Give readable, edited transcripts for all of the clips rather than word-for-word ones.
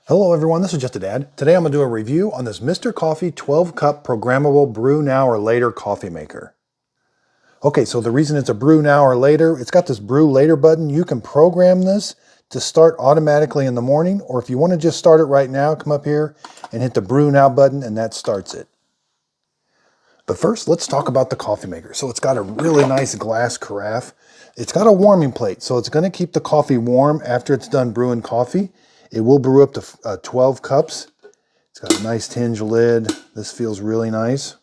Hello everyone, this is Just a Dad. Today I'm going to do a review on this Mr. Coffee 12 cup programmable brew now or later coffee maker. Okay, so the reason it's a brew now or later, it's got this brew later button. You can program this to start automatically in the morning, or if you want to just start it right now, come up here and hit the brew now button and that starts it. But first, let's talk about the coffee maker. So it's got a really nice glass carafe. It's got a warming plate, so it's going to keep the coffee warm after it's done brewing coffee. It will brew up to 12 cups. It's got a nice tinge lid. This feels really nice.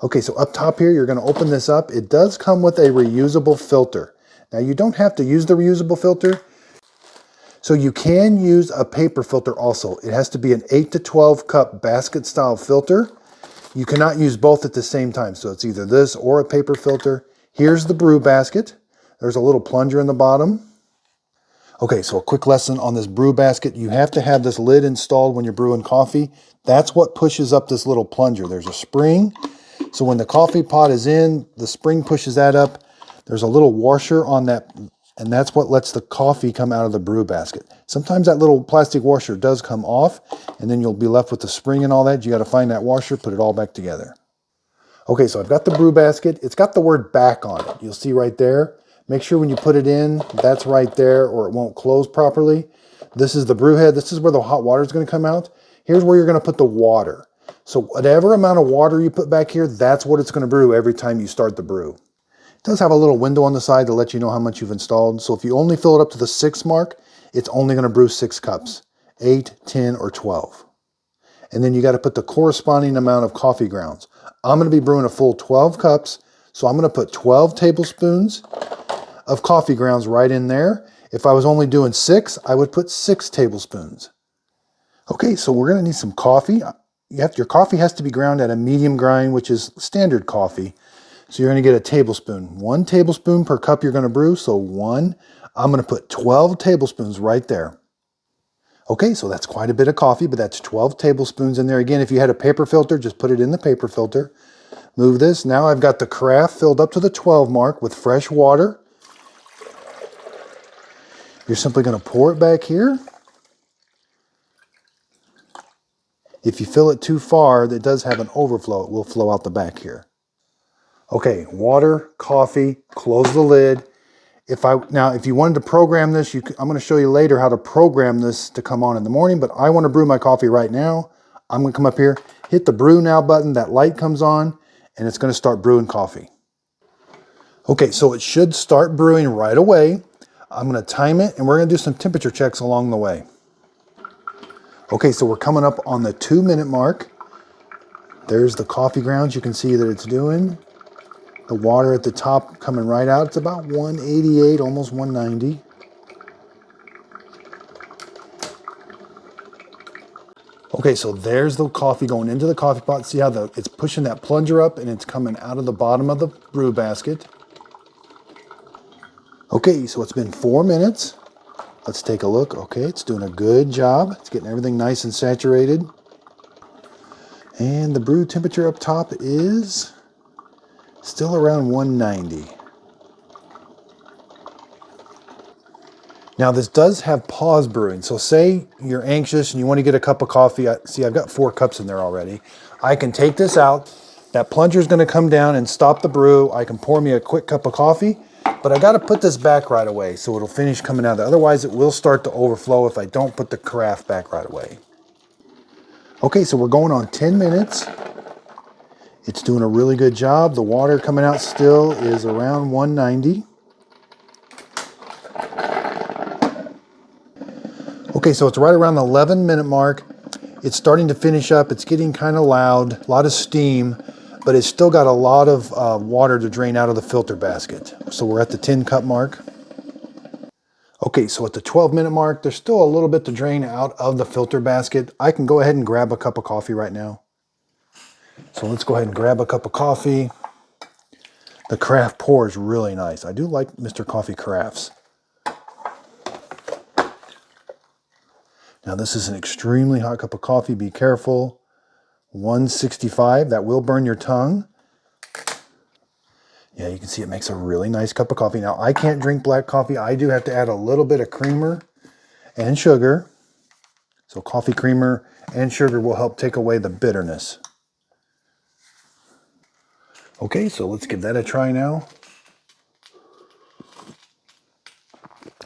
Okay, so up top here, you're going to open this up. It does come with a reusable filter. Now, you don't have to use the reusable filter. So you can use a paper filter also. It has to be an 8 to 12 cup basket style filter. You cannot use both at the same time. So it's either this or a paper filter. Here's the brew basket. There's a little plunger in the bottom. Okay, so a quick lesson on this brew basket. You have to have this lid installed when you're brewing coffee. That's what pushes up this little plunger. There's a spring. So when the coffee pot is in, the spring pushes that up. There's a little washer on that, and that's what lets the coffee come out of the brew basket. Sometimes that little plastic washer does come off, and then you'll be left with the spring and all that. You got to find that washer, put it all back together. Okay, so I've got the brew basket. It's got the word back on it. You'll see right there. Make sure when you put it in, that's right there or it won't close properly. This is the brew head. This is where the hot water is going to come out. Here's where you're going to put the water. So whatever amount of water you put back here, that's what it's going to brew every time you start the brew. It does have a little window on the side to let you know how much you've installed. So if you only fill it up to the 6 mark, it's only going to brew 6 cups, 8, 10, or 12. And then you got to put the corresponding amount of coffee grounds. I'm going to be brewing a full 12 cups, so I'm going to put 12 tablespoons of coffee grounds right in there. If I was only doing 6, I would put 6 tablespoons. Okay, so we're going to need some coffee. Your coffee has to be ground at a medium grind, which is standard coffee. So you're going to get a tablespoon. 1 tablespoon per cup you're going to brew, so 1. I'm going to put 12 tablespoons right there. Okay, so that's quite a bit of coffee, but that's 12 tablespoons in there. Again, if you had a paper filter, just put it in the paper filter. Move this. Now I've got the carafe filled up to the 12 mark with fresh water. You're simply going to pour it back here. If you fill it too far, it does have an overflow. It will flow out the back here. Okay, water, coffee, close the lid. If you wanted to program this, I'm going to show you later how to program this to come on in the morning, but I want to brew my coffee right now. I'm going to come up here, hit the brew now button, that light comes on, and it's going to start brewing coffee. Okay, so it should start brewing right away. I'm going to time it, and we're going to do some temperature checks along the way. Okay, so we're coming up on the 2-minute mark. There's the coffee grounds. You can see that it's doing. The water at the top coming right out. It's about 188, almost 190. Okay, so there's the coffee going into the coffee pot. See how it's pushing that plunger up and it's coming out of the bottom of the brew basket. Okay, so it's been 4 minutes. Let's take a look. Okay, it's doing a good job. It's getting everything nice and saturated. And the brew temperature up top is still around 190. Now this does have pause brewing. So say you're anxious and you want to get a cup of coffee. See, I've got 4 cups in there already. I can take this out. That plunger is going to come down and stop the brew. I can pour me a quick cup of coffee. But I got to put this back right away so it'll finish coming out. Otherwise, it will start to overflow if I don't put the carafe back right away. Okay, so we're going on 10 minutes. It's doing a really good job. The water coming out still is around 190. Okay, so it's right around the 11-minute mark. It's starting to finish up. It's getting kind of loud, a lot of steam. But it's still got a lot of water to drain out of the filter basket. So we're at the 10-cup mark. Okay, so at the 12-minute mark, there's still a little bit to drain out of the filter basket. I can go ahead and grab a cup of coffee right now. So let's go ahead and grab a cup of coffee. The carafe pour is really nice. I do like Mr. Coffee carafes. Now this is an extremely hot cup of coffee. Be careful. 165, that will burn your tongue. Yeah, you can see it makes a really nice cup of coffee. Now, I can't drink black coffee. I do have to add a little bit of creamer and sugar. So coffee creamer and sugar will help take away the bitterness. Okay, so let's give that a try now.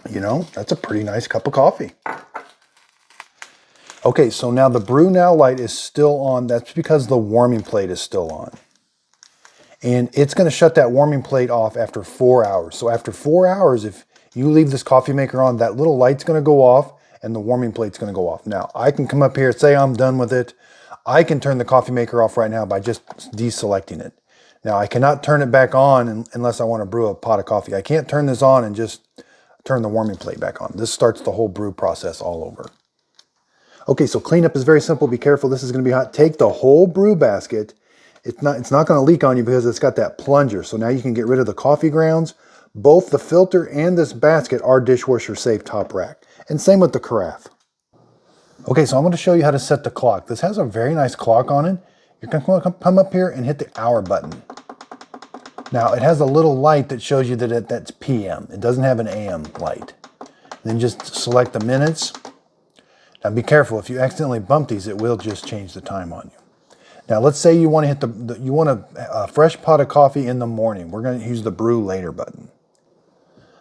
You know, that's a pretty nice cup of coffee. Okay, so now the Brew Now light is still on. That's because the warming plate is still on. And it's going to shut that warming plate off after 4 hours. So after 4 hours, if you leave this coffee maker on, that little light's going to go off and the warming plate's going to go off. Now, I can come up here, say I'm done with it. I can turn the coffee maker off right now by just deselecting it. Now, I cannot turn it back on unless I want to brew a pot of coffee. I can't turn this on and just turn the warming plate back on. This starts the whole brew process all over. Okay, so cleanup is very simple. Be careful, this is going to be hot. Take the whole brew basket. It's not going to leak on you because it's got that plunger. So now you can get rid of the coffee grounds. Both the filter and this basket are dishwasher safe top rack. And same with the carafe. Okay, so I'm going to show you how to set the clock. This has a very nice clock on it. You're going to come up here and hit the hour button. Now it has a little light that shows you that that's PM. It doesn't have an AM light. Then just select the minutes. Now be careful, if you accidentally bump these, it will just change the time on you. Now let's say you want to hit you want a fresh pot of coffee in the morning. We're going to use the Brew Later button.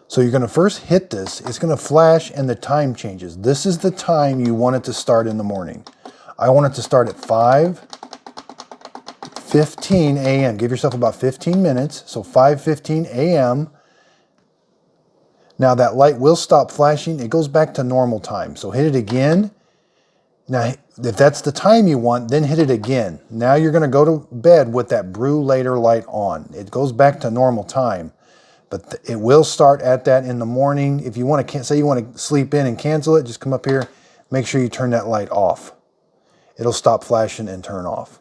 So you're going to first hit this. It's going to flash and the time changes. This is the time you want it to start in the morning. I want it to start at 5:15 a.m. Give yourself about 15 minutes. So 5:15 a.m. Now that light will stop flashing. It goes back to normal time. So hit it again. Now, if that's the time you want, then hit it again. Now you're going to go to bed with that Brew Later light on. It goes back to normal time, but it will start at that in the morning. If you want to, say you want to sleep in and cancel it, just come up here, make sure you turn that light off. It'll stop flashing and turn off.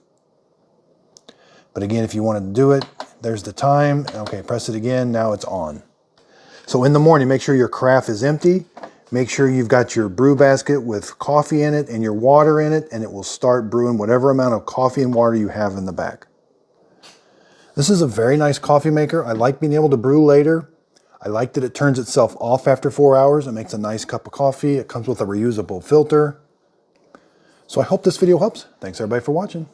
But again, if you want to do it, there's the time. Okay, press it again. Now it's on. So in the morning, make sure your carafe is empty. Make sure you've got your brew basket with coffee in it and your water in it, and it will start brewing whatever amount of coffee and water you have in the back. This is a very nice coffee maker. I like being able to brew later. I like that it turns itself off after 4 hours. It makes a nice cup of coffee. It comes with a reusable filter. So I hope this video helps. Thanks everybody for watching.